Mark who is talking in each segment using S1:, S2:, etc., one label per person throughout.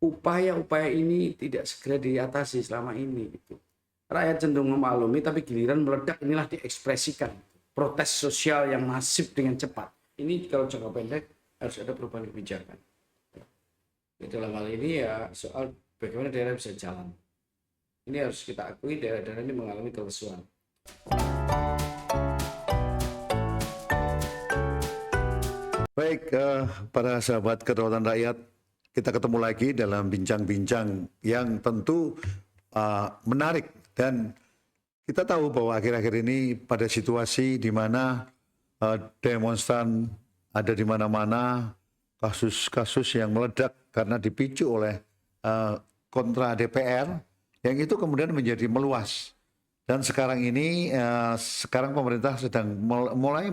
S1: upaya-upaya ini tidak segera diatasi selama ini gitu. Rakyat cenderung memaklumi, tapi giliran meledak inilah diekspresikan. Protes sosial yang masif dengan cepat. Ini kalau jangka pendek harus ada perubahan kebijakan. Dalam hal ini ya soal bagaimana daerah bisa jalan. Ini harus kita akui, daerah-daerah ini mengalami kelesuan.
S2: Baik, para sahabat kedaulatan rakyat, kita ketemu lagi dalam bincang-bincang yang tentu menarik, dan kita tahu bahwa akhir-akhir ini pada situasi di mana demonstran ada di mana-mana, kasus-kasus yang meledak karena dipicu oleh kontra DPR, yang itu kemudian menjadi meluas. Dan sekarang ini, sekarang pemerintah sedang mulai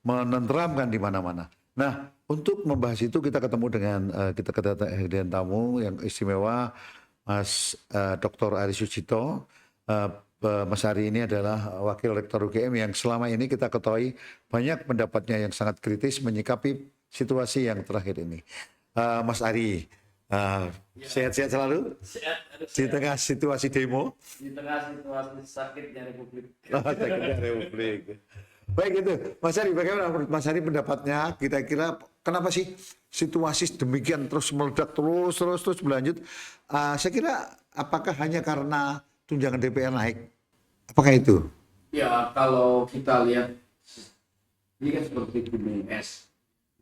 S2: menenteramkan di mana-mana. Nah, untuk membahas itu kita ketemu dengan kita kedatangan tamu yang istimewa, Mas Dr. Ari Sucipto. Mas Ari ini adalah Wakil Rektor UGM yang selama ini kita ketahui banyak pendapatnya yang sangat kritis menyikapi situasi yang terakhir ini. Mas Ari, sehat-sehat selalu?
S3: Sehat.
S2: Di tengah situasi demo?
S3: Di tengah situasi sakitnya Republik.
S2: Sakitnya Republik. Baik itu, Mas Ari, bagaimana menurut Mas Ari pendapatnya? Kira-kira kenapa sih situasi demikian terus meledak terus berlanjut? Saya kira apakah hanya karena tunjangan DPR naik? Apakah itu?
S1: Ya kalau kita lihat ini kan seperti gunung es,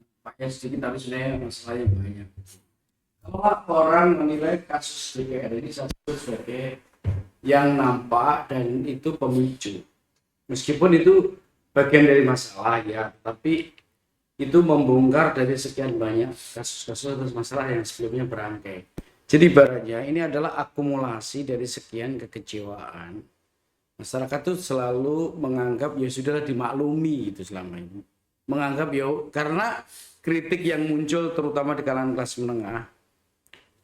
S1: nampaknya sedikit tapi sebenarnya masalahnya banyak. Kalau orang menilai kasus DPR ini satu sebagai yang nampak dan itu pemicu, meskipun itu bagian dari masalah ya, tapi itu membongkar dari sekian banyak kasus-kasus atau masalah yang sebelumnya berangkai. Jadi ibaratnya ini adalah akumulasi dari sekian kekecewaan. Masyarakat itu selalu menganggap ya sudahlah dimaklumi itu selama ini. Menganggap ya karena kritik yang muncul terutama di kalangan kelas menengah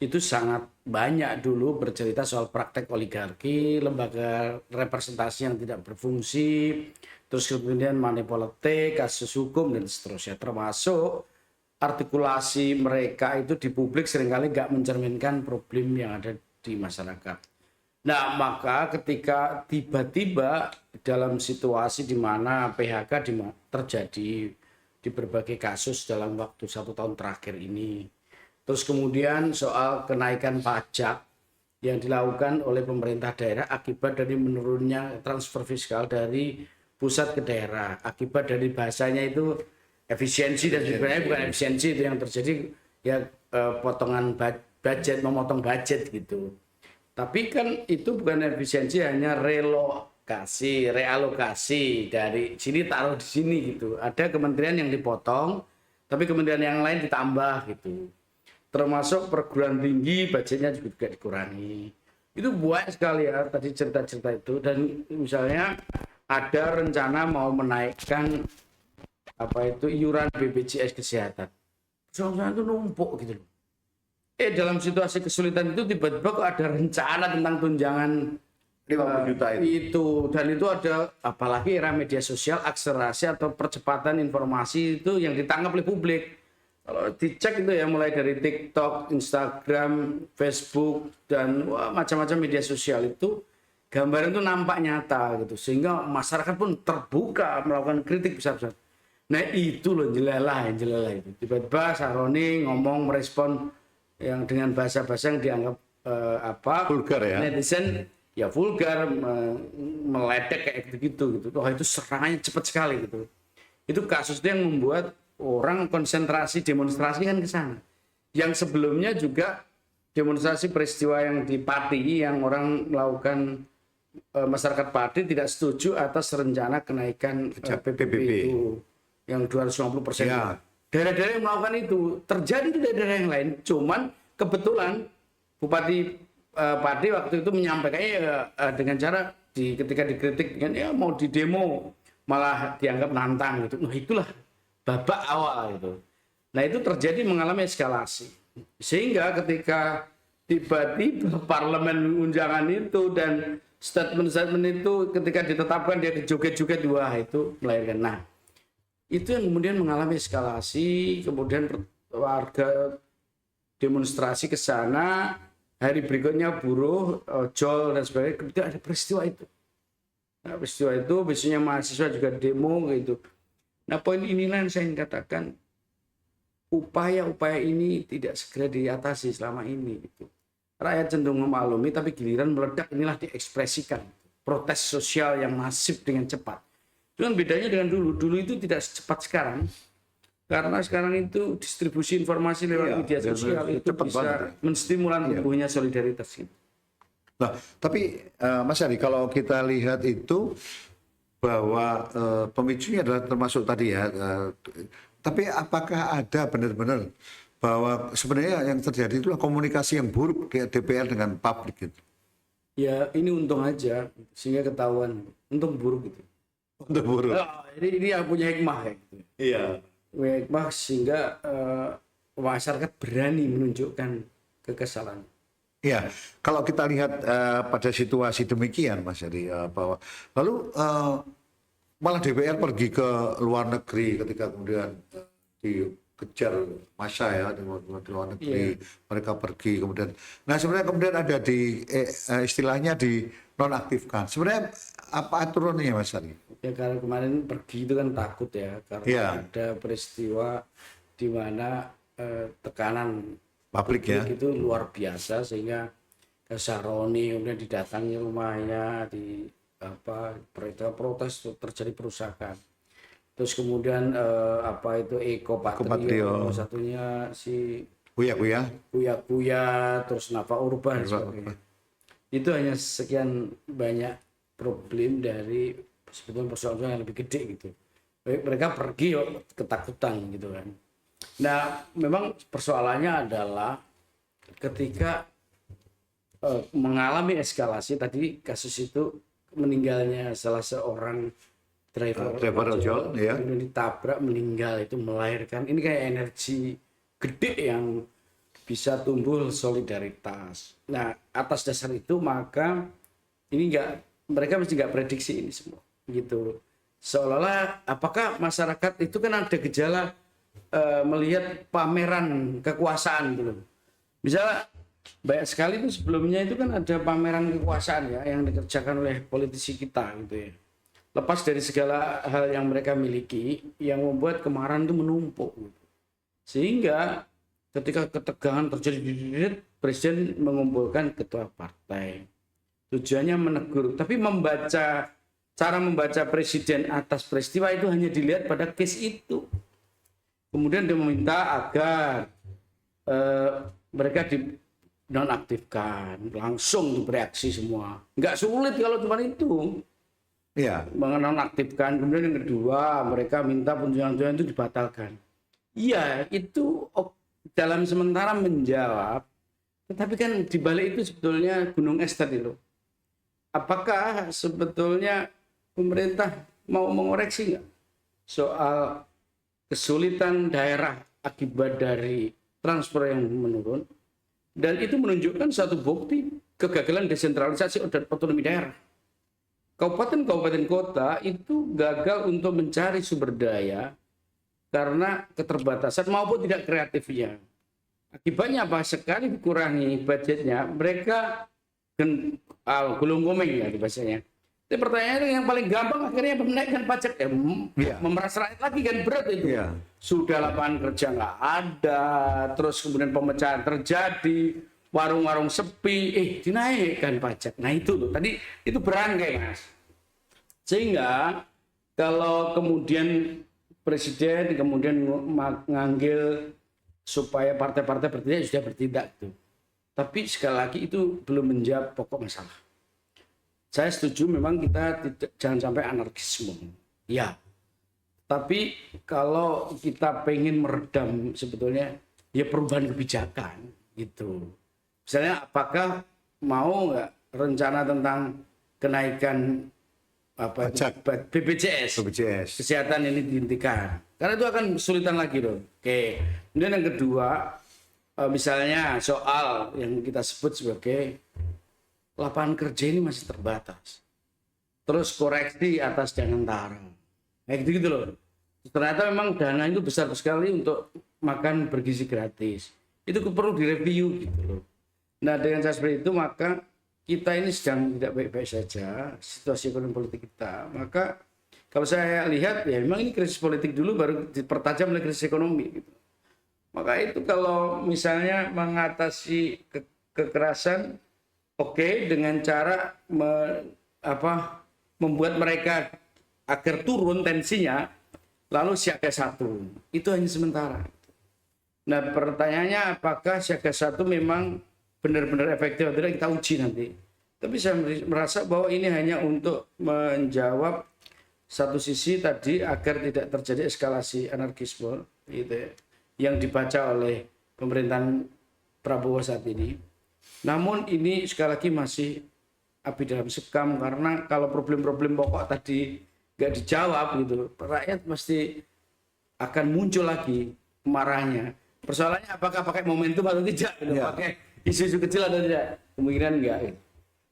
S1: itu sangat banyak dulu bercerita soal praktek oligarki, lembaga representasi yang tidak berfungsi, terus kemudian money politik, kasus hukum dan seterusnya, termasuk artikulasi mereka itu di publik seringkali nggak mencerminkan problem yang ada di masyarakat. Nah, maka ketika tiba-tiba dalam situasi di mana PHK terjadi di berbagai kasus dalam waktu 1 tahun terakhir ini, terus kemudian soal kenaikan pajak yang dilakukan oleh pemerintah daerah akibat dari menurunnya transfer fiskal dari pusat ke daerah, akibat dari bahasanya itu efisiensi dan sebenarnya bukan efisiensi itu yang terjadi ya, potongan budget, memotong budget gitu. Tapi kan itu bukan efisiensi, hanya realokasi dari sini taruh di sini gitu. Ada kementerian yang dipotong, tapi kementerian yang lain ditambah gitu. Termasuk perguruan tinggi budgetnya juga dikurangi. Itu banyak sekali ya tadi cerita-cerita itu, dan misalnya ada rencana mau menaikkan iuran BPJS kesehatan. Soalnya itu numpuk gitu loh. Dalam situasi kesulitan itu tiba-tiba kok ada rencana tentang tunjangan
S2: 50 juta
S1: itu, dan itu ada, apalagi era media sosial, akselerasi atau percepatan informasi itu yang ditangkap oleh publik. Kalau dicek itu ya mulai dari TikTok, Instagram, Facebook, dan macam-macam media sosial itu gambaran itu nampak nyata gitu, sehingga masyarakat pun terbuka melakukan kritik besar-besar. Nah itu loh jelalah itu. Tiba-tiba Sahroni ngomong merespon yang dengan bahasa-bahasa yang dianggap
S2: vulgar ya,
S1: netizen ya vulgar, meledek kayak gitu. Oh itu serangannya cepat sekali gitu. Itu kasus yang membuat orang konsentrasi demonstrasi kan ke sana. Yang sebelumnya juga demonstrasi peristiwa yang di Pati, yang orang melakukan masyarakat Pati tidak setuju atas rencana kenaikan PBB itu yang 250%. Ya. Daerah-daerah yang melakukan itu terjadi di daerah yang lain, cuman kebetulan Bupati Pati waktu itu menyampaikannya dengan cara ketika dikritik dengan ya mau di demo malah dianggap nantang gitu. Nah itulah babak awal itu. Nah itu terjadi mengalami eskalasi. Sehingga ketika tiba-tiba parlemen unjangan itu dan statement-statement itu ketika ditetapkan dia joget-joget, wah itu melahirkan. Nah itu yang kemudian mengalami eskalasi, kemudian warga demonstrasi ke sana, hari berikutnya buruh, ojol dan sebagainya, kemudian ada peristiwa itu. Nah, peristiwa itu biasanya mahasiswa juga demo gitu. Nah, poin inilah yang saya ingin katakan, upaya-upaya ini tidak segera diatasi selama ini gitu. Rakyat cenderung memaklumi, tapi giliran meledak inilah diekspresikan. Protes sosial yang masif dengan cepat. Cuman bedanya dengan dulu itu tidak secepat sekarang. Karena sekarang itu distribusi informasi lewat
S2: Iya,
S1: media
S2: dan
S1: sosial itu
S2: cepat
S1: bisa
S2: banget.
S1: menstimulan tumbuhnya solidaritas gitu.
S2: Nah, tapi Mas Ari, kalau kita lihat itu bahwa pemicunya adalah termasuk tadi ya. Tapi apakah ada benar-benar bahwa sebenarnya yang terjadi itulah komunikasi yang buruk di DPR dengan publik gitu.
S1: Ya ini untung aja sehingga ketahuan, untung buruk gitu.
S2: Untuk buruk.
S1: Ini yang punya hikmah ya gitu.
S2: Iya.
S1: Hikmah sehingga masyarakat berani menunjukkan kekesalan.
S2: Iya, kalau kita lihat pada situasi demikian, Mas Ari, bahwa lalu malah DPR pergi ke luar negeri ketika kemudian dikejar massa ya di luar negeri, mereka pergi kemudian. Nah sebenarnya kemudian ada di istilahnya di nonaktifkan. Sebenarnya apa aturannya, Mas Ari?
S1: Ya karena kemarin pergi itu kan takut ya karena ada peristiwa di mana tekanan
S2: Publik ya.
S1: itu luar biasa sehingga Saroni kemudian didatangi rumahnya di protes terjadi perusakan. Terus kemudian Eko Patrio, satunya si
S2: Kuya,
S1: terus Nafa Urban sebagainya. Itu hanya sekian banyak problem dari sebetulnya persoalan yang lebih gede gitu. Mereka pergi ketakutan gitu kan. Nah, memang persoalannya adalah ketika mengalami eskalasi tadi kasus itu meninggalnya salah seorang driver ojol ya, ditabrak meninggal, itu melahirkan ini kayak energi gede yang bisa tumbuh solidaritas. Nah, atas dasar itu maka ini mereka mesti nggak prediksi ini semua gitu. Seolah-olah apakah masyarakat itu kan ada gejala melihat pameran kekuasaan gitu. Misalnya banyak sekali itu sebelumnya itu kan ada pameran kekuasaan ya yang dikerjakan oleh politisi kita gitu ya. Lepas dari segala hal yang mereka miliki yang membuat kemarahan itu menumpuk gitu. Sehingga ketika ketegangan terjadi, presiden mengumpulkan ketua partai. Tujuannya menegur, tapi cara membaca presiden atas peristiwa itu hanya dilihat pada case itu. Kemudian dia meminta agar mereka dinonaktifkan, langsung bereaksi semua. Nggak sulit kalau cuma itu.
S2: Iya.
S1: Menonaktifkan. Kemudian yang kedua, mereka minta kunjungan-kunjungan itu dibatalkan. Iya, itu dalam sementara menjawab. Tetapi kan di balik itu sebetulnya gunung es tadi loh. Apakah sebetulnya pemerintah mau mengoreksi nggak soal kesulitan daerah akibat dari transfer yang menurun, dan itu menunjukkan satu bukti kegagalan desentralisasi dan otonomi daerah. Kabupaten kota itu gagal untuk mencari sumber daya karena keterbatasan maupun tidak kreatifnya. Akibatnya apa? Sekali dikurangi budgetnya, mereka gulung komeng ya bahasanya. Tapi pertanyaannya yang paling gampang akhirnya menaikkan pajak, memeras rakyat lagi kan, berat itu. Sudah lapangan kerja nggak ada, terus kemudian pemecahan terjadi, warung-warung sepi, dinaikkan pajak. Nah itu loh, tadi itu berangkai Mas. Sehingga kalau kemudian presiden kemudian mengambil supaya partai-partai bertindak, sudah bertindak tuh. Tapi sekali lagi itu belum menjawab pokok masalah. Saya setuju memang kita jangan sampai anarkisme. Ya. Tapi kalau kita pengen meredam sebetulnya ya perubahan kebijakan gitu. Misalnya apakah mau nggak rencana tentang kenaikan BPJS kesehatan ini dihentikan. Karena itu akan kesulitan lagi loh. Oke. Kemudian yang kedua, misalnya soal yang kita sebut sebagai lapangan kerja ini masih terbatas. Terus koreksi atas Danantara. Kayak gitu loh. Ternyata memang dana itu besar sekali untuk makan bergizi gratis. Itu perlu direview gitu loh. Nah dengan cara seperti itu maka kita ini sedang tidak baik-baik saja situasi ekonomi politik kita. Maka kalau saya lihat ya memang ini krisis politik dulu baru dipertajam oleh krisis ekonomi gitu. Maka itu kalau misalnya mengatasi kekerasan oke, dengan cara membuat mereka agar turun tensinya lalu siaga satu. Itu hanya sementara. Nah pertanyaannya apakah siaga satu memang benar-benar efektif atau tidak, kita uji nanti. Tapi saya merasa bahwa ini hanya untuk menjawab satu sisi tadi agar tidak terjadi eskalasi anarkisme gitu ya, yang dibaca oleh pemerintahan Prabowo saat ini. Namun ini sekali lagi masih api dalam sekam, karena kalau problem-problem pokok tadi nggak dijawab gitu, rakyat pasti akan muncul lagi marahnya. Persoalannya apakah pakai momentum atau tidak gitu, pakai isu-isu kecil atau tidak, kemungkinan enggak gitu.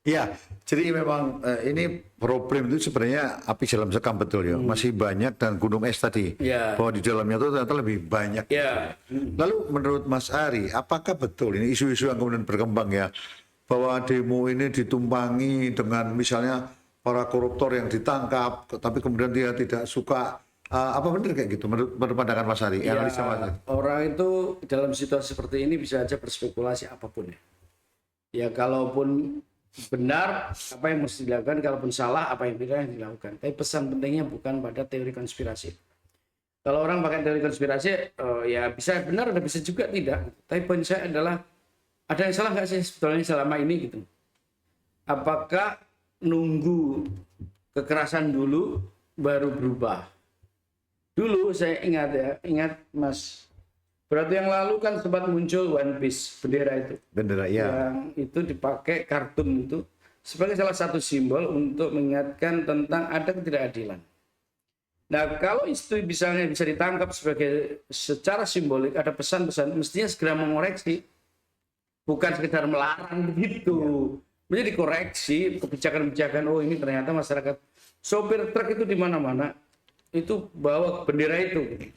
S2: Ya, jadi memang ini problem itu sebenarnya api dalam sekam, betul ya. Masih banyak, dan gunung es tadi, bahwa di dalamnya itu ternyata lebih banyak. Lalu menurut Mas Ari, apakah betul ini isu-isu yang kemudian berkembang ya, bahwa demo ini ditumpangi dengan misalnya para koruptor yang ditangkap, tapi kemudian dia tidak suka, apa benar kayak gitu menurut pandangan Mas Ari? Analisa Mas Ari?
S1: Orang itu dalam situasi seperti ini bisa aja berspekulasi apapun ya. Ya kalaupun benar apa yang mesti dilakukan, kalaupun salah apa yang tidak yang dilakukan. Tapi pesan pentingnya bukan pada teori konspirasi. Kalau orang pakai teori konspirasi, ya bisa benar, ada bisa juga tidak. Tapi poin saya adalah ada yang salah nggak sih sebetulnya selama ini gitu? Apakah nunggu kekerasan dulu baru berubah? Dulu saya ingat Mas, berarti yang lalu kan sempat muncul One Piece, bendera itu.
S2: Bendera, ya.
S1: Yang itu dipakai kartun itu sebagai salah satu simbol untuk mengingatkan tentang ada ketidakadilan. Nah, kalau itu misalnya bisa ditangkap sebagai secara simbolik, ada pesan-pesan, mestinya segera mengoreksi. Bukan sekedar melarang begitu. Menjadi dikoreksi kebijakan-kebijakan, oh ini ternyata masyarakat sopir truk itu di mana-mana itu bawa bendera itu.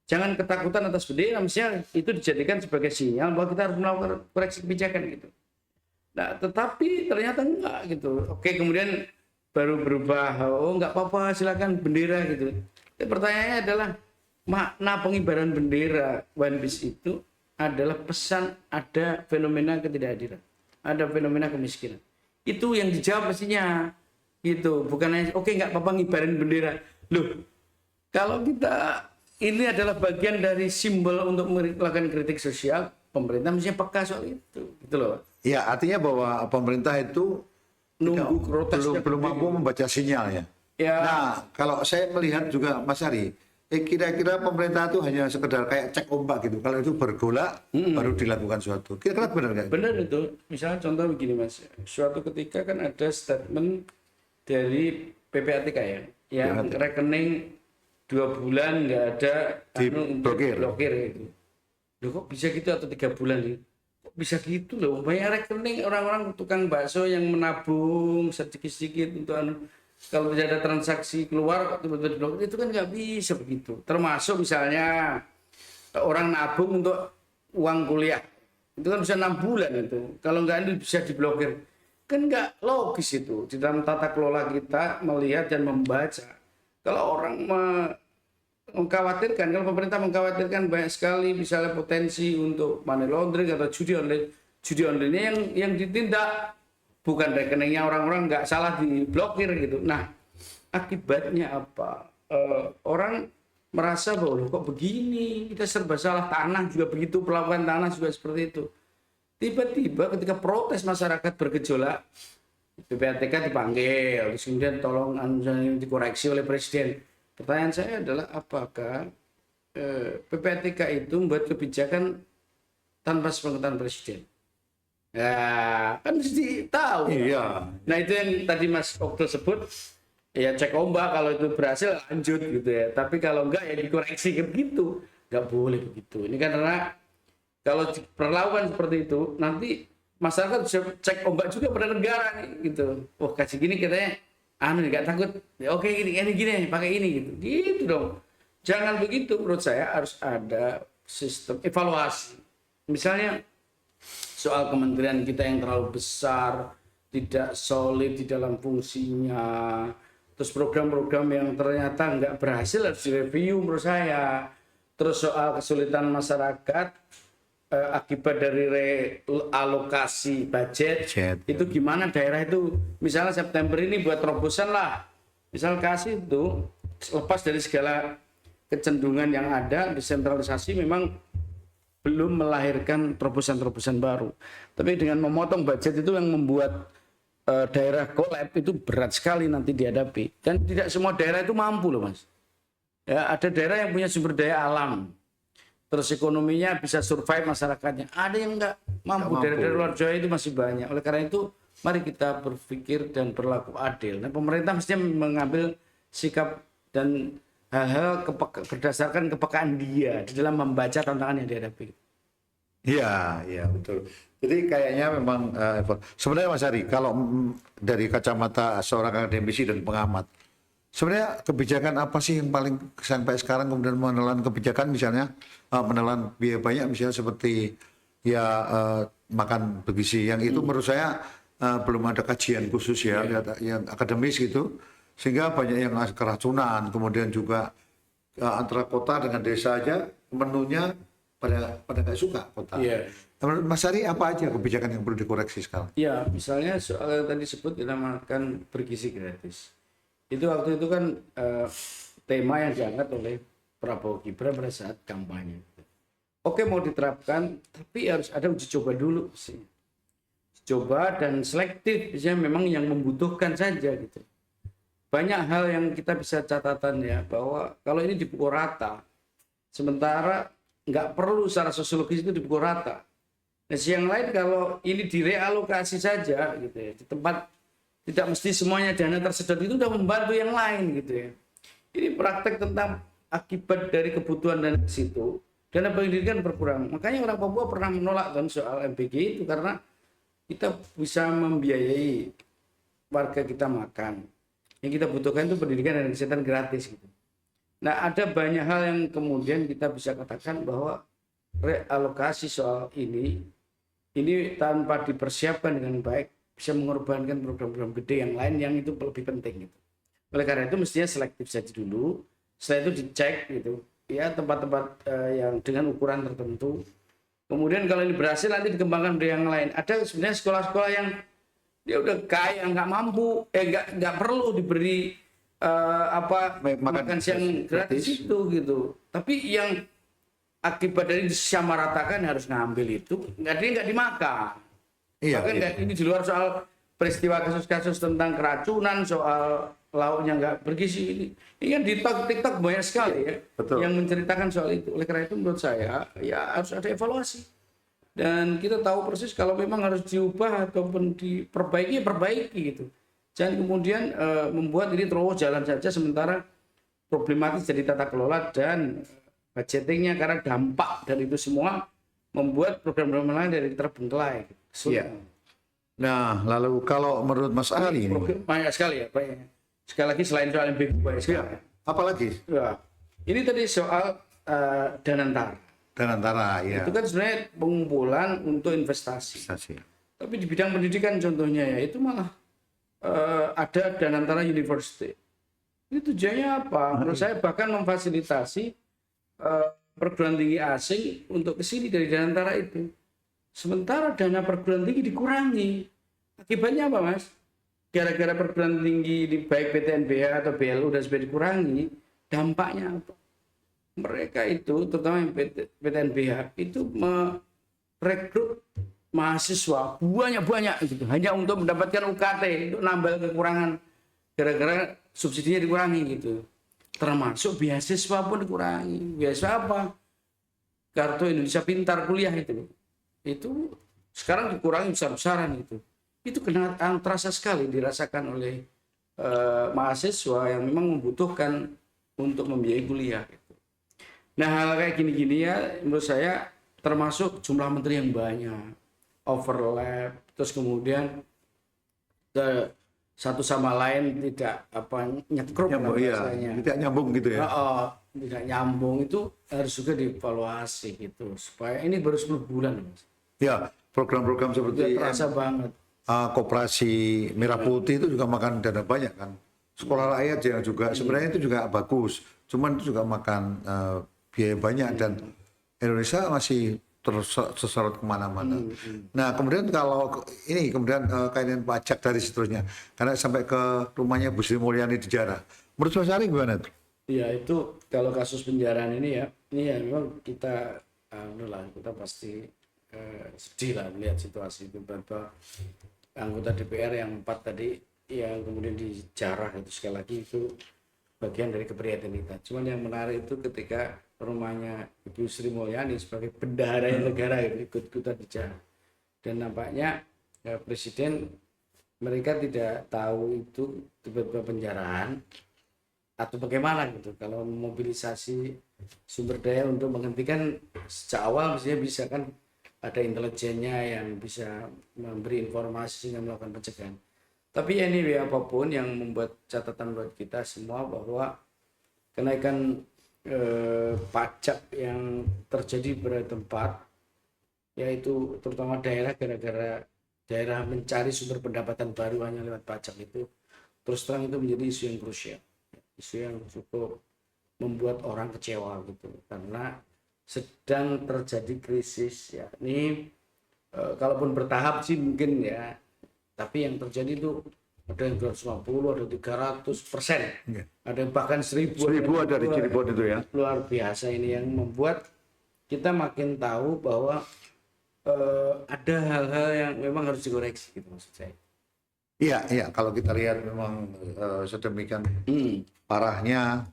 S1: Jangan ketakutan atas bendera, mestinya itu dijadikan sebagai sinyal bahwa kita harus melakukan koreksi kebijakan gitu. Nah, tetapi ternyata enggak gitu. Oke, kemudian baru berubah, oh enggak apa-apa silakan bendera gitu. Tapi pertanyaannya adalah makna pengibaran bendera One Piece itu adalah pesan ada fenomena ketidakadilan, ada fenomena kemiskinan. Itu yang dijawab mestinya gitu, bukan hanya oke enggak apa-apa ngibarin bendera. Loh, kalau kita ini adalah bagian dari simbol untuk melakukan kritik sosial, pemerintah mestinya peka soal itu, gitu loh.
S2: Ya, artinya bahwa pemerintah itu
S1: Nunggu protesnya
S2: belum mampu membaca sinyal ya. Nah, kalau saya melihat juga Mas Ari, kira-kira pemerintah itu hanya sekedar kayak cek ombak gitu. Kalau itu bergolak, baru dilakukan suatu. Kira-kira benar nggak?
S1: Benar itu. Misalnya contoh begini Mas, suatu ketika kan ada statement dari PPATK ya, yang rekening 2 bulan nggak ada
S2: diblokir
S1: gitu. Loh kok bisa gitu, atau 3 bulan gitu? Kok bisa gitu loh? Banyak rekening orang-orang tukang bakso yang menabung sedikit-sedikit untuk kalau tidak ada transaksi keluar tiba-tiba diblokir, itu kan nggak bisa begitu. Termasuk misalnya orang nabung untuk uang kuliah, itu kan bisa 6 bulan itu. Kalau nggak ini bisa diblokir, kan nggak logis itu di dalam tata kelola kita melihat dan membaca. Kalau orang mengkhawatirkan, kalau pemerintah mengkhawatirkan banyak sekali misalnya potensi untuk money laundering atau judi online yang ditindak bukan rekeningnya orang-orang, nggak salah diblokir gitu. Nah, akibatnya apa? Orang merasa bahwa kok begini, kita serba salah, tanah juga begitu, perlakuan tanah juga seperti itu. Tiba-tiba ketika protes masyarakat bergejolak, PPATK dipanggil, terus kemudian tolong dikoreksi oleh presiden. Pertanyaan saya adalah apakah PPATK itu membuat kebijakan tanpa sepengetahuan presiden? Ya, kan mesti tahu.
S2: Iya.
S1: Nah, itu yang tadi Mas Okto sebut, ya cek ombak, kalau itu berhasil lanjut gitu ya. Tapi kalau enggak ya dikoreksi begitu. Enggak boleh begitu. Ini karena kalau diperlakukan seperti itu, nanti masyarakat bisa cek ombak juga pada negara nih gitu. Oh, kasih gini katanya nggak takut. Ya, oke gini pakai ini gitu. Gitu dong. Jangan begitu, menurut saya harus ada sistem evaluasi. Misalnya soal kementerian kita yang terlalu besar, tidak solid di dalam fungsinya, terus program-program yang ternyata nggak berhasil harus direview menurut saya. Terus soal kesulitan masyarakat akibat dari realokasi budget, itu gimana daerah itu, misalnya September ini buat terobosan lah, misal kasih itu lepas dari segala kecenderungan yang ada, desentralisasi memang belum melahirkan terobosan-terobosan baru. Tapi dengan memotong budget itu yang membuat daerah kolab itu berat sekali nanti dihadapi. Dan tidak semua daerah itu mampu loh Mas. Ya, ada daerah yang punya sumber daya alam. Terus ekonominya bisa survive masyarakatnya. Ada yang nggak mampu. Daerah-daerah luar Jawa itu masih banyak. Oleh karena itu mari kita berpikir dan berlaku adil. Nah, pemerintah mestinya mengambil sikap dan hal-hal berdasarkan kepekaan dia di dalam membaca tantangan yang dihadapi.
S2: Iya, iya betul. Jadi kayaknya memang sebenarnya Mas Ari, kalau dari kacamata seorang akademisi dan pengamat, sebenarnya kebijakan apa sih yang paling sampai sekarang kemudian menelan kebijakan, misalnya menelan biaya banyak, misalnya seperti ya makan bergizi, yang itu menurut saya belum ada kajian khusus ya, yang akademis gitu, sehingga banyak yang keracunan, kemudian juga antara kota dengan desa aja menunya pada nggak suka kota.
S1: Iya.
S2: Menurut Mas Ari apa aja kebijakan yang perlu dikoreksi sekarang?
S1: Ya, misalnya soal yang tadi sebut kita makan bergizi gratis. Itu waktu itu kan tema yang diangkat oleh Prabowo Gibran pada saat kampanye. Oke, mau diterapkan, tapi harus ada uji coba dulu sih. Coba dan selektif, misalnya memang yang membutuhkan saja gitu. Banyak hal yang kita bisa catatan ya, bahwa kalau ini dipukul rata, sementara nggak perlu secara sosiologis itu dipukul rata. Nah, yang lain kalau ini direalokasi saja gitu ya, di tempat tidak mesti semuanya dana tersedot, itu udah membantu yang lain gitu ya. Ini praktek tentang akibat dari kebutuhan dan situ, dana pendidikan berkurang. Makanya orang Papua pernah menolak kan soal MBG itu, karena kita bisa membiayai warga kita makan. Yang kita butuhkan itu pendidikan dan kesehatan gratis gitu. Nah, ada banyak hal yang kemudian kita bisa katakan bahwa realokasi soal ini tanpa dipersiapkan dengan baik bisa mengorbankan program-program gede yang lain yang itu lebih penting gitu. Oleh karena itu mestinya selektif saja dulu, setelah itu dicek gitu ya, tempat-tempat yang dengan ukuran tertentu. Kemudian kalau ini berhasil nanti dikembangkan dari yang lain. Ada sebenarnya sekolah-sekolah yang dia udah kaya, nggak mampu, nggak perlu diberi makan siang gratis itu gitu. Tapi yang akibat dari disamaratakan harus ngambil itu, nggak dimakan.
S2: Iya,
S1: Bahkan
S2: iya.
S1: ini di luar soal peristiwa kasus-kasus tentang keracunan, soal lauknya nggak bergizi ini kan di TikTok banyak sekali ya.
S2: Betul.
S1: Yang menceritakan soal itu. Oleh karena itu menurut saya ya harus ada evaluasi. Dan kita tahu persis kalau memang harus diubah ataupun diperbaiki, ya perbaiki gitu. Jangan kemudian membuat ini terus jalan saja sementara problematis jadi tata kelola dan budgetingnya, karena dampak dari itu semua membuat program-program lain dari terbengkelai.
S2: Iya. Nah, lalu kalau menurut Mas Ali ini,
S1: Banyak sekali ya, banyak. Sekali lagi selain soal MBG banyak sekali.
S2: apalagi
S1: Ya. Ini tadi soal Danantara.
S2: dan antara ya
S1: Itu kan sebenarnya pengumpulan untuk investasi.
S2: investasi.
S1: Tapi di bidang pendidikan contohnya ya itu malah ada Danantara University. Ini tujuannya apa? Menurut saya bahkan memfasilitasi perguruan tinggi asing untuk ke sini dari Danantara itu. Sementara dana perguruan tinggi dikurangi. Akibatnya apa, Mas? Gara-gara perguruan tinggi di baik PTNBH atau BLU dan sebagainya dikurangi, dampaknya apa? Mereka itu, terutama yang PTNBH, itu merekrut mahasiswa banyak-banyak gitu, hanya untuk mendapatkan UKT, untuk nambah kekurangan gara-gara subsidinya dikurangi gitu. Termasuk beasiswa pun dikurangi. Beasiswa apa? Kartu Indonesia Pintar kuliah itu sekarang dikurangi besar-besaran gitu. Itu kena terasa sekali dirasakan oleh mahasiswa yang memang membutuhkan untuk membiayai kuliah gitu. Nah, hal kayak gini-gini ya menurut saya termasuk jumlah menteri yang banyak, overlap, terus kemudian satu sama lain tidak nyekrup
S2: Nyambung,
S1: lah
S2: iya,
S1: bahasanya.
S2: tidak nyambung gitu ya.
S1: Tidak nyambung itu harus juga dievaluasi gitu supaya ini baru 10 bulan Mas.
S2: Ya, program-program
S1: Udah
S2: seperti
S1: terasa banget.
S2: koperasi Merah Putih itu juga makan dana banyak kan. Sekolah rakyat yang juga sebenarnya itu juga bagus, cuman itu juga makan biaya banyak dan Indonesia masih terseret kemana-mana. Nah kemudian kalau ini kemudian kaitan pajak dari seterusnya, karena sampai ke rumahnya Bu Sri Mulyani dijarah. Menurut Mas Ari gimana tuh?
S1: Ya itu kalau kasus penjaraan ini ya memang kita kita pasti sedih lah melihat situasi itu beberapa anggota DPR yang 4 tadi yang kemudian dijarah itu sekali lagi itu bagian dari keprihatinan kita. Cuman yang menarik itu ketika rumahnya Ibu Sri Mulyani sebagai bendahara negara itu ikut-ikutan dijarah. Dan nampaknya Presiden mereka tidak tahu itu tiba-tiba penjaraan atau bagaimana gitu. Kalau memobilisasi sumber daya untuk menghentikan sejak awal mestinya bisa kan ada intelijennya yang bisa memberi informasi sehingga melakukan pencegahan. Tapi anyway apapun yang membuat catatan buat kita semua bahwa kenaikan pajak yang terjadi pada tempat yaitu terutama daerah gara-gara daerah mencari sumber pendapatan baru hanya lewat pajak itu terus terang itu menjadi isu yang krusial, isu yang cukup membuat orang kecewa gitu karena sedang terjadi krisis ya ini kalaupun bertahap sih mungkin ya tapi yang terjadi itu ada yang 250, ada 300%, ada yang bahkan 1000
S2: ada di Cirebon itu ya.
S1: Luar biasa ini yang membuat kita makin tahu bahwa ada hal-hal yang memang harus dikoreksi gitu maksud saya.
S2: Iya, kalau kita lihat memang sedemikian parahnya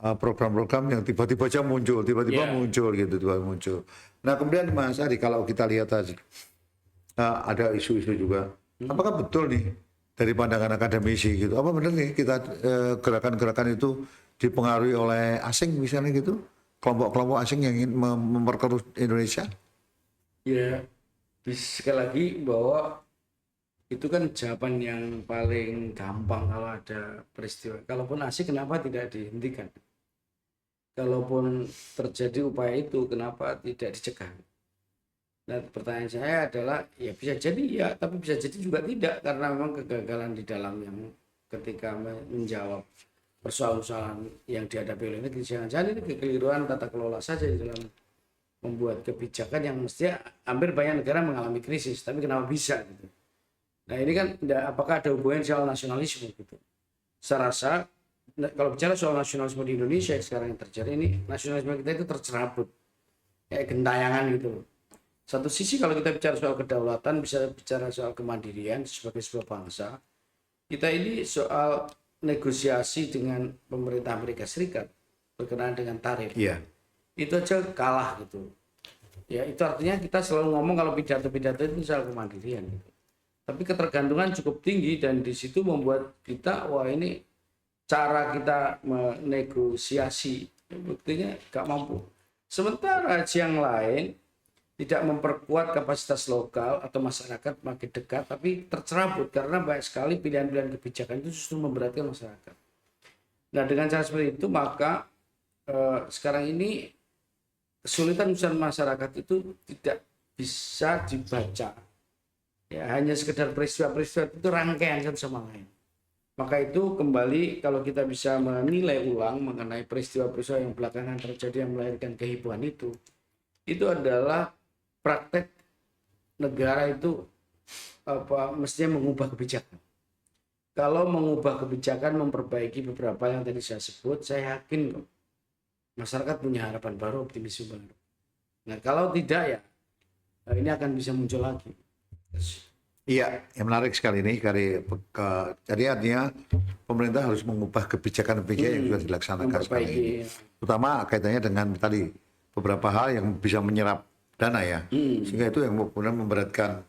S2: program-program yang tiba-tiba aja muncul, muncul gitu, tiba-tiba muncul. Nah kemudian Mas Ari kalau kita lihat tadi ada isu-isu juga, apakah betul nih dari pandangan akademisi gitu, apa benar nih kita gerakan-gerakan itu dipengaruhi oleh asing misalnya gitu, kelompok-kelompok asing yang ingin memperkeruh Indonesia?
S1: Ya, sekali lagi bahwa itu kan jawaban yang paling gampang kalau ada peristiwa. Kalaupun asik kenapa tidak dihentikan? Kalaupun terjadi upaya itu kenapa tidak dicegah? Nah pertanyaan saya adalah ya bisa jadi ya, tapi bisa jadi juga tidak karena memang kegagalan di dalam yang ketika menjawab persoalan-persoalan yang dihadapi oleh negeri. Jangan-jangan ini kekeliruan tata kelola saja di dalam membuat kebijakan yang mestinya hampir banyak negara mengalami krisis, tapi kenapa bisa gitu? Nah ini kan apakah ada hubungan soal nasionalisme gitu? Saya rasa kalau bicara soal nasionalisme di Indonesia sekarang yang terjadi ini nasionalisme kita itu tercerabut kayak gentayangan gitu. Satu sisi kalau kita bicara soal kedaulatan, bisa bicara soal kemandirian sebagai sebuah bangsa. Kita ini soal negosiasi dengan pemerintah Amerika Serikat berkenaan dengan tarif.
S2: Iya.
S1: Itu aja kalah gitu. Ya itu artinya kita selalu ngomong kalau pidato-pidato itu soal kemandirian gitu. Tapi ketergantungan cukup tinggi dan di situ membuat kita wah ini cara kita menegosiasi buktinya gak mampu. Sementara yang lain tidak memperkuat kapasitas lokal atau masyarakat makin dekat, tapi tercerabut karena banyak sekali pilihan-pilihan kebijakan itu justru memberatkan masyarakat. Nah dengan cara seperti itu maka sekarang ini kesulitan urusan masyarakat itu tidak bisa dibaca. Ya hanya sekedar peristiwa-peristiwa itu rangkaian satu sama lain. Maka itu kembali kalau kita bisa menilai ulang mengenai peristiwa-peristiwa yang belakangan terjadi yang melahirkan kehebohan itu adalah praktek negara itu mestinya mengubah kebijakan. Kalau mengubah kebijakan, memperbaiki beberapa yang tadi saya sebut, saya yakin masyarakat punya harapan baru, optimisme baru. Nah kalau tidak ya ini akan bisa muncul lagi.
S2: Iya, yang menarik sekali ini jadi artinya pemerintah harus mengubah kebijakan-kebijakan yang sudah dilaksanakan sekarang ini. Terutama kaitannya dengan tadi beberapa hal yang bisa menyerap dana ya, sehingga itu yang kemudian memberatkan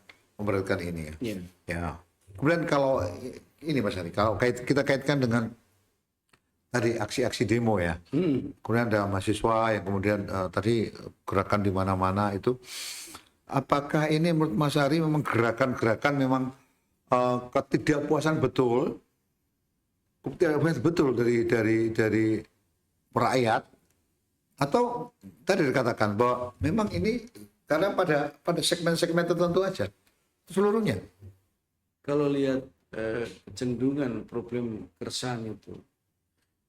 S2: ini ya. Ya. Kemudian kalau ini Mas Ari, kalau kita kaitkan dengan tadi aksi-aksi demo ya, kemudian ada mahasiswa yang kemudian tadi gerakan di mana-mana itu, apakah ini menurut Mas Ari memang gerakan-gerakan memang ketidakpuasan betul dari rakyat, atau tadi dikatakan bahwa memang ini karena pada segmen-segmen tertentu aja seluruhnya.
S1: Kalau lihat kecenderungan problem keresahan itu,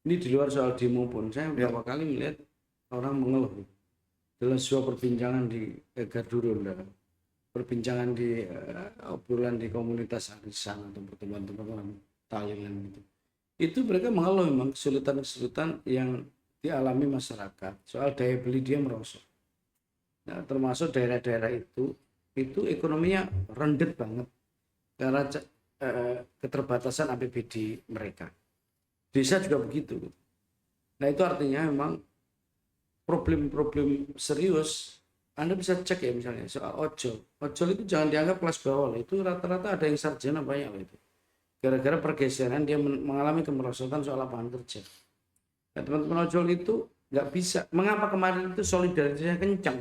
S1: ini di luar soal demo pun, saya beberapa kali melihat orang mengeluh dalam sebuah perbincangan di Gardu-Ronda, perbincangan di obrolan di komunitas arisan atau pertemuan-pertemuan tahlilan gitu. Itu mereka mengeluh memang kesulitan-kesulitan yang dialami masyarakat soal daya beli dia merosot. Nah, termasuk daerah-daerah itu ekonominya rendet banget karena keterbatasan APBD mereka. Desa juga begitu. Nah, itu artinya memang problem-problem serius. Anda bisa cek ya misalnya soal ojol. Ojol itu jangan dianggap kelas bawah, itu rata-rata ada yang sarjana banyak itu. Gara-gara pergeseran dia mengalami kemerosotan soal lapangan kerja. Nah, teman-teman ojol itu nggak bisa. Mengapa kemarin itu solidaritasnya kencang?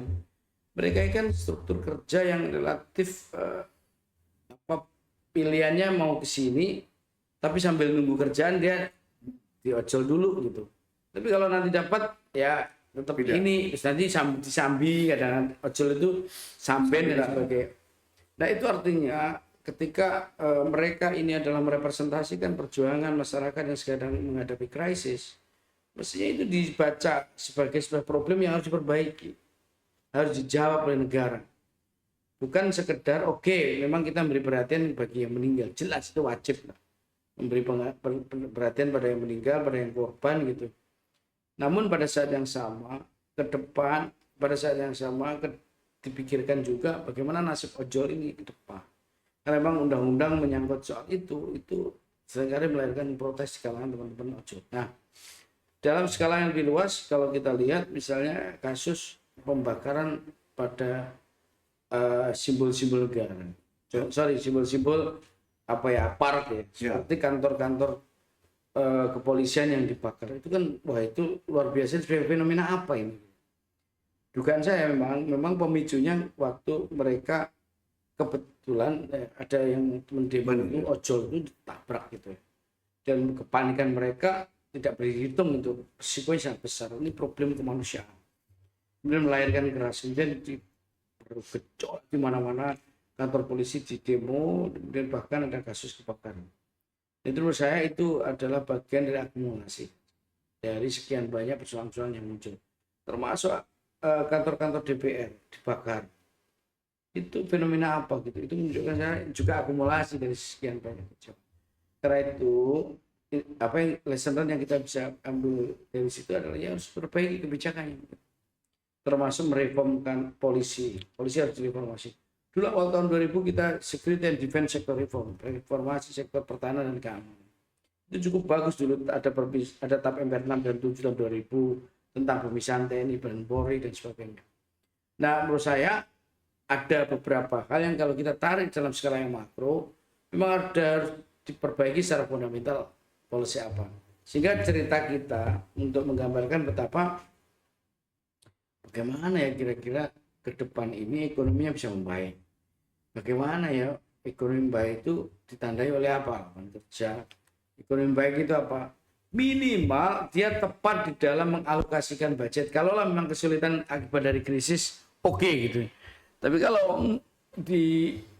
S1: Mereka kan struktur kerja yang relatif pilihannya mau ke sini, tapi sambil nunggu kerjaan dia di ojol dulu gitu. Tapi kalau nanti dapat ya tetap ini, terus nanti disambi, kadang ojol itu samben dan sebagainya. Nah, itu artinya ketika mereka ini adalah merepresentasikan perjuangan masyarakat yang sedang menghadapi krisis, mestinya itu dibaca sebagai sebuah problem yang harus diperbaiki, harus dijawab oleh negara. Bukan sekedar memang kita memberi perhatian bagi yang meninggal, jelas itu wajib lah, memberi perhatian pada yang meninggal, pada yang korban gitu. Namun pada saat yang sama ke depan, dipikirkan juga bagaimana nasib ojol ini ke depan. Karena memang undang-undang menyangkut soal itu seringkali melahirkan protes di kalangan teman-teman ojol. Nah, dalam skala yang lebih luas, kalau kita lihat misalnya kasus pembakaran pada simbol-simbol negara, simbol-simbol aparat ya, seperti kantor-kantor kepolisian yang dibakar, itu kan wah itu luar biasa. Fenomena apa ini? Dugaan saya memang pemicunya waktu mereka kebetulan ada yang mendemo itu ojol itu ditabrak gitu ya. Dan kepanikan mereka tidak berhitung untuk risikonya sangat besar. Ini problem kemanusiaan. Kemudian melahirkan keras, kemudian bergejolak di mana-mana, kantor polisi di demo, kemudian bahkan ada kasus kebakaran. Itu menurut saya itu adalah bagian dari akumulasi dari sekian banyak persoalan-persoalan yang muncul, termasuk kantor-kantor DPR dibakar. Itu fenomena apa gitu? Itu menunjukkan saya juga akumulasi dari sekian banyak persoalan. Karena itu apa yang lesson learned yang kita bisa ambil dari situ adalah ya harus perbaiki kebijakannya, termasuk mereformkan polisi harus direformasi. Dulu awal tahun 2000 kita security and defense sector reformasi sektor pertahanan dan keamanan. Itu cukup bagus dulu, ada TAP MPR 6 dan 7 tahun 2000 tentang pemisahan TNI dan Polri dan sebagainya. Nah, menurut saya ada beberapa hal yang kalau kita tarik dalam skala yang makro memang harus diperbaiki secara fundamental polisi apa. Sehingga cerita kita untuk menggambarkan betapa bagaimana ya kira-kira ke depan ini ekonominya bisa membaik. Bagaimana ya ekonomi baik itu ditandai oleh apa? Lapangan kerja. Ekonomi baik itu apa? Minimal dia tepat di dalam mengalokasikan budget. Kalau memang kesulitan akibat dari krisis, gitu. Tapi kalau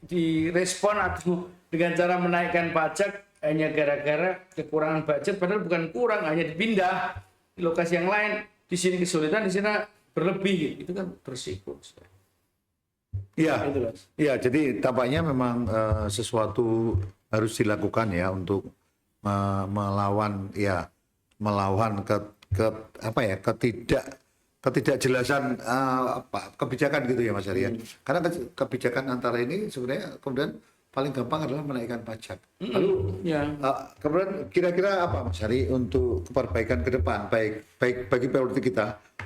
S1: direspon atau dengan cara menaikkan pajak hanya gara-gara kekurangan budget, padahal bukan kurang, hanya dipindah di lokasi yang lain. Di sini kesulitan, di sini berlebih, itu kan berisiko.
S2: Iya, jadi tampaknya memang sesuatu harus dilakukan ya untuk melawan ketidakjelasan kebijakan gitu ya Mas Aryan. Karena kebijakan antara ini sebenarnya kemudian paling gampang adalah menaikkan pajak. Lalu kemudian kira-kira apa Mas Ari untuk perbaikan ke depan baik bagi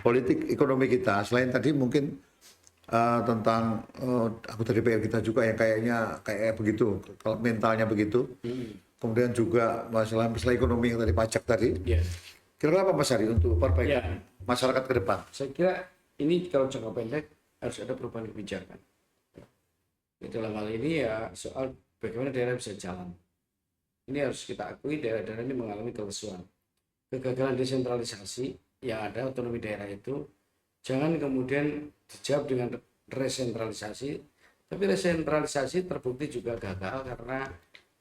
S2: politik ekonomi kita, selain tadi mungkin tentang anggota DPR kita juga yang kayak begitu, kalau mentalnya begitu. Kemudian juga masalah ekonomi yang tadi pajak tadi. Kira-kira apa Mas Ari untuk perbaikan masyarakat ke depan?
S1: Saya kira ini kalau jangka pendek harus ada perubahan kebijakan. Dalam hal ini ya soal bagaimana daerah bisa jalan. Ini harus kita akui, daerah-daerah ini mengalami kelesuan. Kegagalan desentralisasi yang ada, otonomi daerah itu jangan kemudian dijawab dengan resentralisasi, tapi resentralisasi terbukti juga gagal karena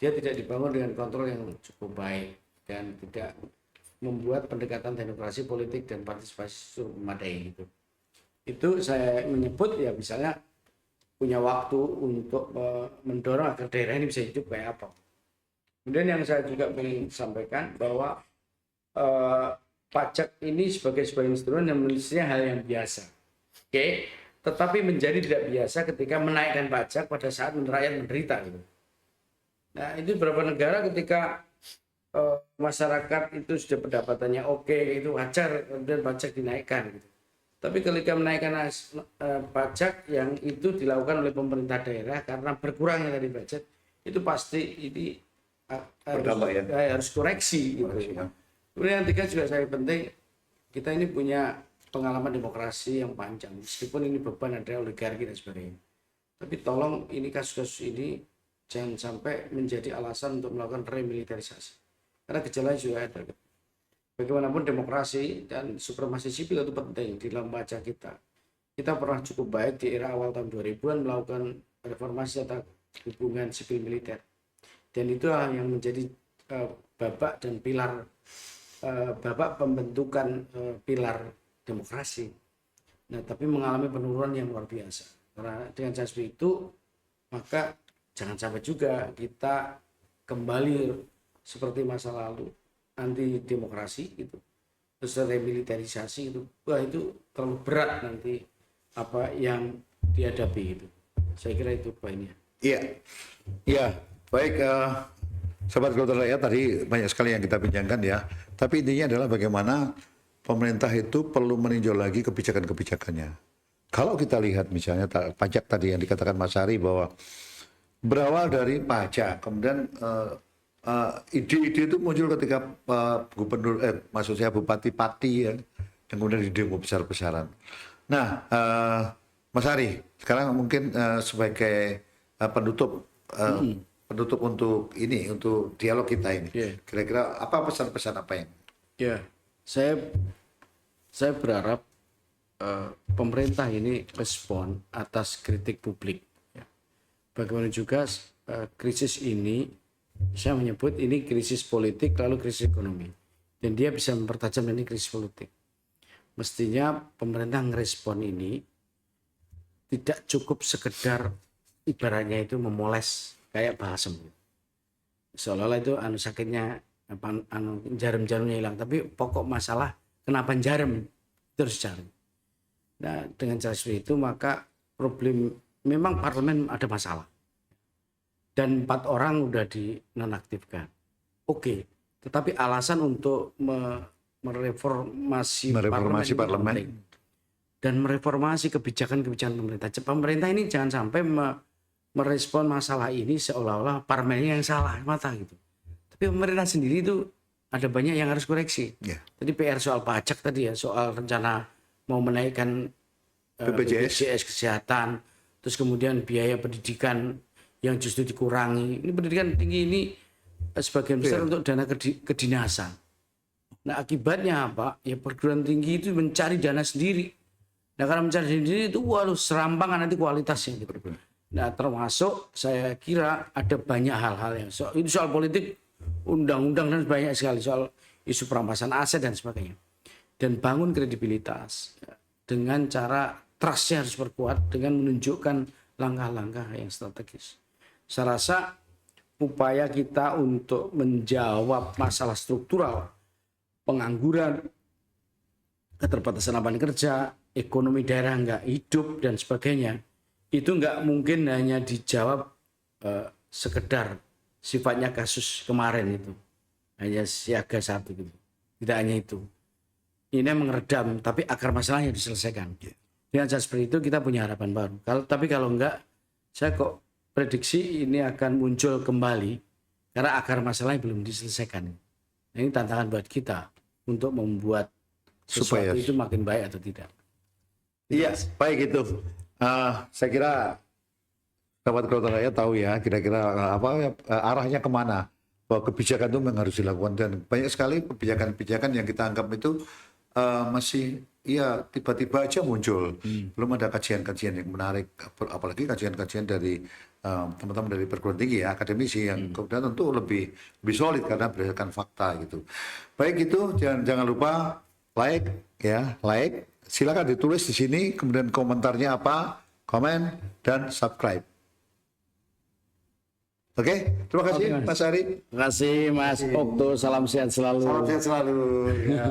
S1: dia tidak dibangun dengan kontrol yang cukup baik dan tidak membuat pendekatan demokrasi politik dan partisipasi memadai gitu. Itu saya menyebut ya misalnya punya waktu untuk mendorong agar daerah ini bisa hidup kayak apa. Kemudian yang saya juga ingin sampaikan bahwa pajak ini sebagai sebuah instrumen yang mestinya hal yang biasa. Oke, tetapi menjadi tidak biasa ketika menaikkan pajak pada saat rakyat menderita gitu. Nah, itu beberapa negara ketika masyarakat itu sudah pendapatannya oke, itu wajar kemudian pajak dinaikkan gitu. Tapi ketika menaikkan pajak yang itu dilakukan oleh pemerintah daerah karena berkurangnya dari budget, itu pasti ini harus koreksi gitu. Kemudian yang ketiga juga saya penting, kita ini punya pengalaman demokrasi yang panjang, meskipun ini beban ada oligarki dan sebagainya. Tapi tolong ini kasus-kasus ini jangan sampai menjadi alasan untuk melakukan remilitarisasi. Karena gejala juga ada. Bagaimanapun demokrasi dan supremasi sipil itu penting di dalam wajah kita. Kita pernah cukup baik di era awal tahun 2000-an melakukan reformasi atau hubungan sipil militer. Dan itu yang menjadi babak dan pilar, babak pembentukan pilar demokrasi. Nah, tapi mengalami penurunan yang luar biasa. Karena dengan cara seperti itu, maka jangan sampai juga kita kembali seperti masa lalu, anti demokrasi gitu, terus remilitarisasi itu, wah itu terlalu berat nanti apa yang dihadapi gitu. Saya kira itu poinnya.
S2: Iya, iya, baik, sahabat Kedaulatan Rakyat, tadi banyak sekali yang kita bincangkan ya. Tapi intinya adalah bagaimana pemerintah itu perlu meninjau lagi kebijakan-kebijakannya. Kalau kita lihat misalnya pajak tadi yang dikatakan Mas Ari bahwa berawal dari pajak, kemudian ide-ide itu muncul ketika gubernur, maksud saya bupati-pati ya, yang kemudian didemo besar-besaran. Nah, Mas Ari, sekarang mungkin sebagai penutup untuk ini, untuk dialog kita ini, kira-kira apa pesan-pesan apa yang?
S1: Ya, saya berharap pemerintah ini respon atas kritik publik. Ya. Bagaimana juga krisis ini, saya menyebut ini krisis politik lalu krisis ekonomi, dan dia bisa mempertajam ini krisis politik. Mestinya pemerintah ngerespon ini tidak cukup sekedar ibaratnya itu memoles kayak balsem, seolah-olah itu sakitnya jarum-jarumnya hilang, tapi pokok masalah kenapa jarum terus cari. Nah, dengan cara seperti itu maka problem, memang parlemen ada masalah dan 4 orang udah dinonaktifkan. Oke, tetapi alasan untuk mereformasi parlemen dan mereformasi kebijakan-kebijakan pemerintah. Pemerintah ini jangan sampai merespon masalah ini seolah-olah parlemennya yang salah mata gitu. Tapi pemerintah sendiri itu ada banyak yang harus koreksi. Tadi PR soal pajak tadi ya, soal rencana mau menaikkan BPJS kesehatan, terus kemudian biaya pendidikan yang justru dikurangi. Ini pendidikan tinggi ini sebagian besar untuk dana kedinasan. Nah, akibatnya apa? Ya perguruan tinggi itu mencari dana sendiri. Nah, karena mencari dana sendiri itu waduh serampangan nanti kualitasnya gitu. Nah, termasuk saya kira ada banyak hal-hal yang itu soal politik, undang-undang dan banyak sekali soal isu perampasan aset dan sebagainya. Dan bangun kredibilitas dengan cara trustnya harus berkuat dengan menunjukkan langkah-langkah yang strategis. Saya rasa upaya kita untuk menjawab masalah struktural, pengangguran, keterbatasan lapangan kerja, ekonomi daerah nggak hidup dan sebagainya, itu nggak mungkin hanya dijawab sekedar sifatnya kasus kemarin itu, hanya siaga 1 gitu. Tidak hanya itu. Ini meredam, tapi akar masalahnya diselesaikan. Dengan cara seperti itu kita punya harapan baru. Tapi kalau enggak, saya kok prediksi ini akan muncul kembali karena akar masalahnya belum diselesaikan. Nah, ini tantangan buat kita untuk membuat sesuatu itu makin baik atau tidak.
S2: Iya, baik itu. Saya kira sahabat kedokteran rakyat tahu ya kira-kira arahnya kemana, bahwa kebijakan itu memang harus dilakukan, dan banyak sekali kebijakan-kebijakan yang kita anggap itu masih ya tiba-tiba aja muncul, belum ada kajian-kajian yang menarik, apalagi kajian-kajian dari teman-teman dari perguruan tinggi ya, akademisi yang kemudian tentu lebih solid karena berdasarkan fakta gitu. Baik, itu jangan lupa like, silakan ditulis di sini, kemudian komentarnya apa, komen dan subscribe. Oke, terima kasih
S1: Oke, Mas.
S2: Mas Ari.
S1: Terima kasih Mas Okto, salam sehat selalu.
S2: Salam sehat selalu. Ya.